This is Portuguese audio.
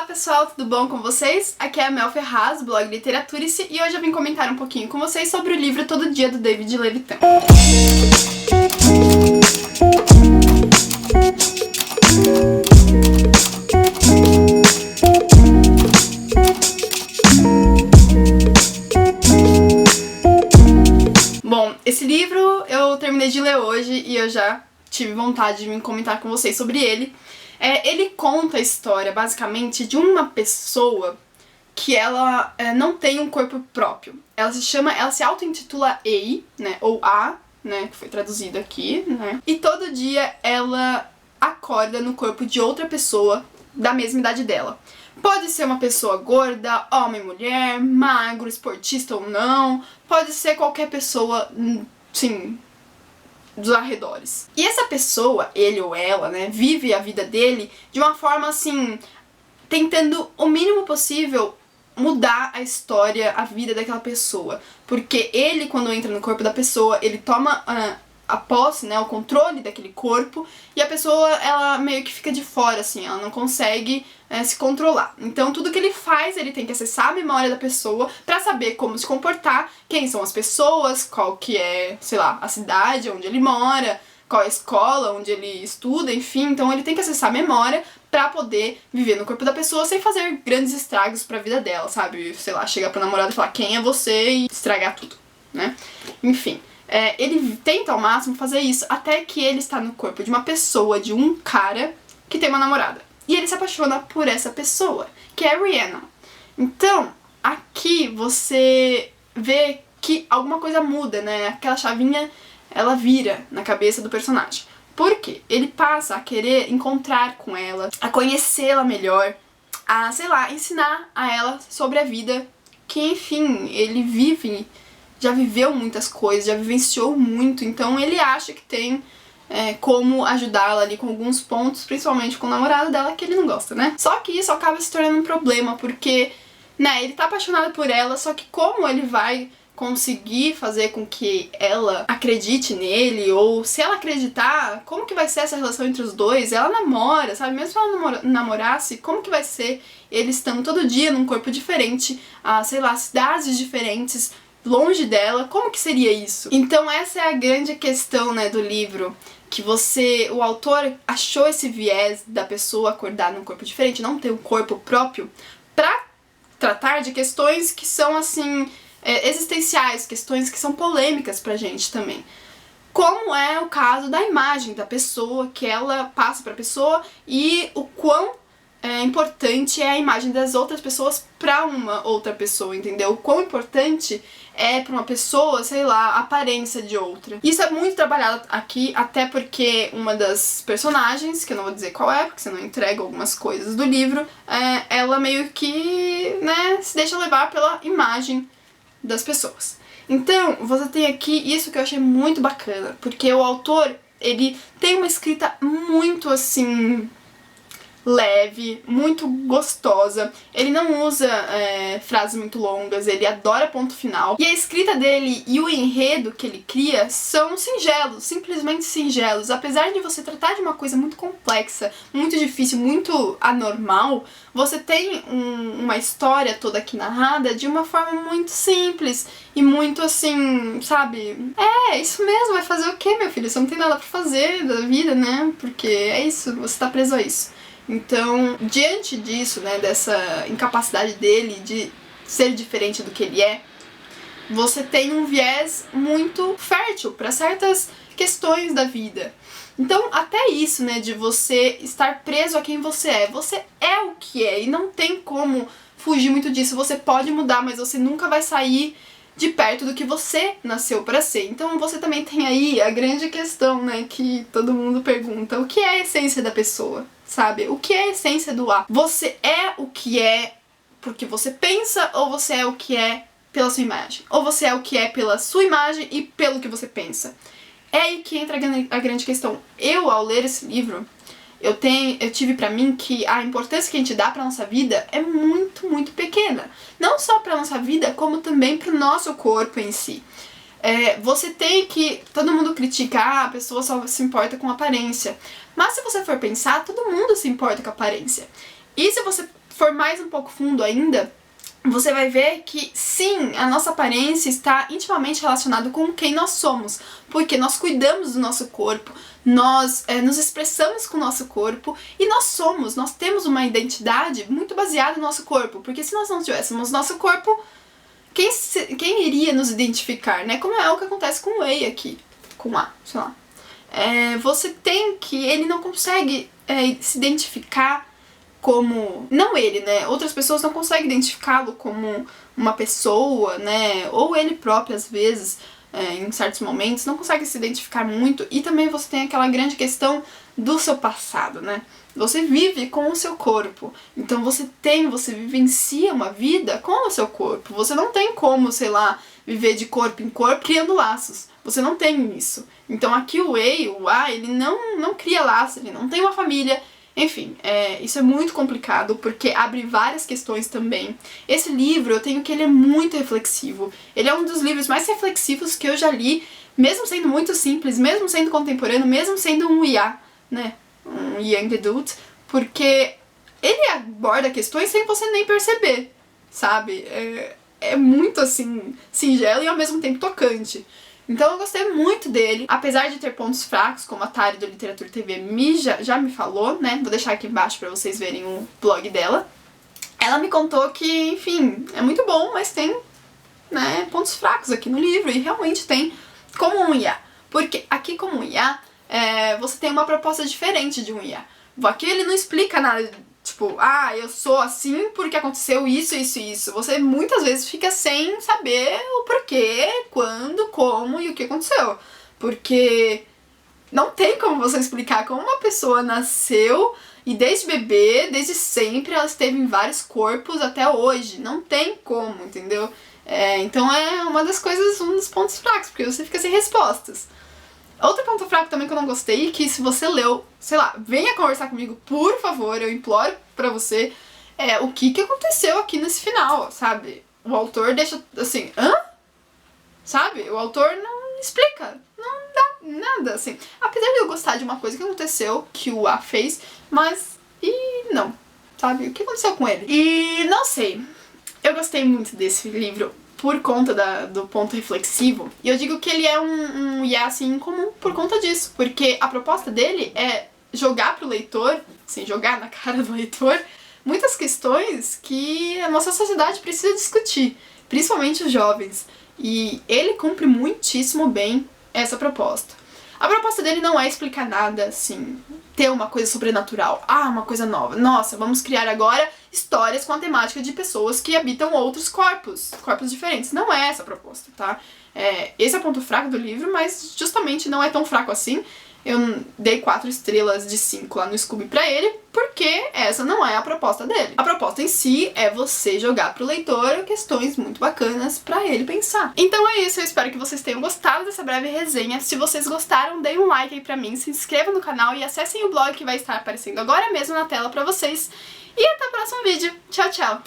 Olá pessoal, tudo bom com vocês? Aqui é a Mel Ferraz, do blog Literaturice, e hoje eu vim comentar um pouquinho com vocês sobre o livro Todo Dia, do David Levitan. Bom, esse livro eu terminei de ler hoje e eu já tive vontade de vir comentar com vocês sobre ele. Ele conta a história, basicamente, de uma pessoa que ela não tem um corpo próprio. Ela se auto-intitula Ei, né, ou A, né, que foi traduzido aqui, né, e todo dia ela acorda no corpo de outra pessoa da mesma idade dela. Pode ser uma pessoa gorda, homem, mulher, magro, esportista ou não, pode ser qualquer pessoa, sim, dos arredores. E essa pessoa, ele ou ela, né, vive a vida dele de uma forma assim, tentando o mínimo possível mudar a história, a vida daquela pessoa. Porque ele, quando entra no corpo da pessoa, ele toma a posse, né, o controle daquele corpo, e a pessoa, ela meio que fica de fora, assim, ela não consegue se controlar. Então tudo que ele faz, ele tem que acessar a memória da pessoa pra saber como se comportar, quem são as pessoas, qual que é, sei lá, a cidade onde ele mora, qual é a escola onde ele estuda, enfim. Então ele tem que acessar a memória pra poder viver no corpo da pessoa sem fazer grandes estragos pra vida dela, sabe? Sei lá, chegar pro namorado e falar quem é você e estragar tudo, né? Enfim. Ele tenta ao máximo fazer isso até que ele está no corpo de uma pessoa, de um cara que tem uma namorada. E ele se apaixona por essa pessoa, que é a Rihanna. Então, aqui você vê que alguma coisa muda, né? Aquela chavinha, ela vira na cabeça do personagem. Por quê? Ele passa a querer encontrar com ela, a conhecê-la melhor, a, sei lá, ensinar a ela sobre a vida que, enfim, ele vive, já viveu muitas coisas, já vivenciou muito, então ele acha que tem como ajudá-la ali com alguns pontos, principalmente com o namorado dela, que ele não gosta, né? Só que isso acaba se tornando um problema, porque, né, ele tá apaixonado por ela, só que como ele vai conseguir fazer com que ela acredite nele, ou se ela acreditar, como que vai ser essa relação entre os dois? Ela namora, sabe? Mesmo se ela namorasse, como que vai ser eles estando todo dia num corpo diferente, sei lá, cidades diferentes, longe dela, como que seria isso? Então essa é a grande questão, né, do livro, que o autor achou esse viés da pessoa acordar num corpo diferente, não ter um corpo próprio, pra tratar de questões que são, assim, existenciais, questões que são polêmicas pra gente também. Como é o caso da imagem da pessoa, que ela passa pra pessoa, e o quão importante é a imagem das outras pessoas pra uma outra pessoa, entendeu? O quão importante é pra uma pessoa, sei lá, a aparência de outra. Isso é muito trabalhado aqui, até porque uma das personagens, que eu não vou dizer qual é, porque senão eu entrego algumas coisas do livro, ela meio que, né, se deixa levar pela imagem das pessoas. Então, você tem aqui isso que eu achei muito bacana, porque o autor, ele tem uma escrita muito, assim, leve, muito gostosa. Ele não usa frases muito longas, ele adora ponto final. E a escrita dele e o enredo que ele cria são singelos, simplesmente singelos. Apesar de você tratar de uma coisa muito complexa, muito difícil, muito anormal, você tem uma história toda aqui narrada de uma forma muito simples e muito assim, sabe? Isso mesmo, vai fazer o quê, meu filho? Você não tem nada pra fazer da vida, né? Porque é isso, você tá preso a isso. Então, diante disso, né, dessa incapacidade dele de ser diferente do que ele é, você tem um viés muito fértil para certas questões da vida. Então, até isso, né, de você estar preso a quem você é. Você é o que é e não tem como fugir muito disso. Você pode mudar, mas você nunca vai sair de perto do que você nasceu para ser. Então você também tem aí a grande questão, né, que todo mundo pergunta: o que é a essência da pessoa? Sabe? O que é a essência do A? Você é o que é porque você pensa, ou você é o que é pela sua imagem? Ou você é o que é pela sua imagem e pelo que você pensa? É aí que entra a grande questão. Eu, ao ler esse livro, eu tive pra mim que a importância que a gente dá pra nossa vida é muito, muito pequena. Não só pra nossa vida, como também pro nosso corpo em si. Você tem que... Todo mundo critica, a pessoa só se importa com aparência. Mas se você for pensar, todo mundo se importa com aparência. E se você for mais um pouco fundo ainda, você vai ver que, sim, a nossa aparência está intimamente relacionada com quem nós somos, porque nós cuidamos do nosso corpo, nós nos expressamos com o nosso corpo e nós temos uma identidade muito baseada no nosso corpo, porque se nós não tivéssemos nosso corpo, quem iria nos identificar, né? Como é o que acontece com o Wei aqui, com A, sei lá. Ele não consegue se identificar como, não ele, né, outras pessoas não conseguem identificá-lo como uma pessoa, né, ou ele próprio às vezes, em certos momentos, não consegue se identificar muito, e também você tem aquela grande questão do seu passado, né, você vive com o seu corpo, então você vivencia uma vida com o seu corpo, você não tem como, sei lá, viver de corpo em corpo criando laços, você não tem isso, então aqui o A, ele não cria laços, ele não tem uma família. Enfim, isso é muito complicado, porque abre várias questões também. Esse livro, eu tenho que ele é muito reflexivo. Ele é um dos livros mais reflexivos que eu já li, mesmo sendo muito simples, mesmo sendo contemporâneo, mesmo sendo um YA, né? Um Young Adult, porque ele aborda questões sem você nem perceber, sabe? É muito, assim, singelo e ao mesmo tempo tocante. Então eu gostei muito dele, apesar de ter pontos fracos, como a Tari do Literatura TV já me falou, né? Vou deixar aqui embaixo pra vocês verem o blog dela. Ela me contou que, enfim, é muito bom, mas tem, né, pontos fracos aqui no livro, e realmente tem como um IA. Porque aqui como um IA, você tem uma proposta diferente de um IA. Aqui ele não explica nada, tipo, eu sou assim porque aconteceu isso, isso e isso. Você muitas vezes fica sem saber o porquê, quando, como e o que aconteceu. Porque não tem como você explicar como uma pessoa nasceu e desde bebê, desde sempre, ela esteve em vários corpos até hoje. Não tem como, entendeu? Então é uma das coisas, um dos pontos fracos, porque você fica sem respostas. Outro ponto fraco também que eu não gostei, que se você leu, sei lá, venha conversar comigo, por favor, eu imploro pra você, o que aconteceu aqui nesse final, sabe? O autor deixa, assim, sabe? O autor não explica, não dá nada, assim. Apesar de eu gostar de uma coisa que aconteceu, que o A fez, mas, não, sabe? O que aconteceu com ele? E não sei, eu gostei muito desse livro, por conta do ponto reflexivo, e eu digo que ele é um IA, assim, incomum por conta disso, porque a proposta dele é jogar pro leitor, assim, jogar na cara do leitor, muitas questões que a nossa sociedade precisa discutir, principalmente os jovens, e ele cumpre muitíssimo bem essa proposta. A proposta dele não é explicar nada, assim, ter uma coisa sobrenatural, uma coisa nova, nossa, vamos criar agora histórias com a temática de pessoas que habitam outros corpos diferentes. Não é essa a proposta, tá? Esse é o ponto fraco do livro, mas justamente não é tão fraco assim. Eu dei 4 estrelas de 5 lá no Scooby pra ele, porque essa não é a proposta dele. A proposta em si é você jogar pro leitor questões muito bacanas pra ele pensar. Então é isso, eu espero que vocês tenham gostado dessa breve resenha. Se vocês gostaram, deem um like aí pra mim, se inscrevam no canal e acessem o blog que vai estar aparecendo agora mesmo na tela pra vocês. E até o próximo vídeo. Tchau, tchau!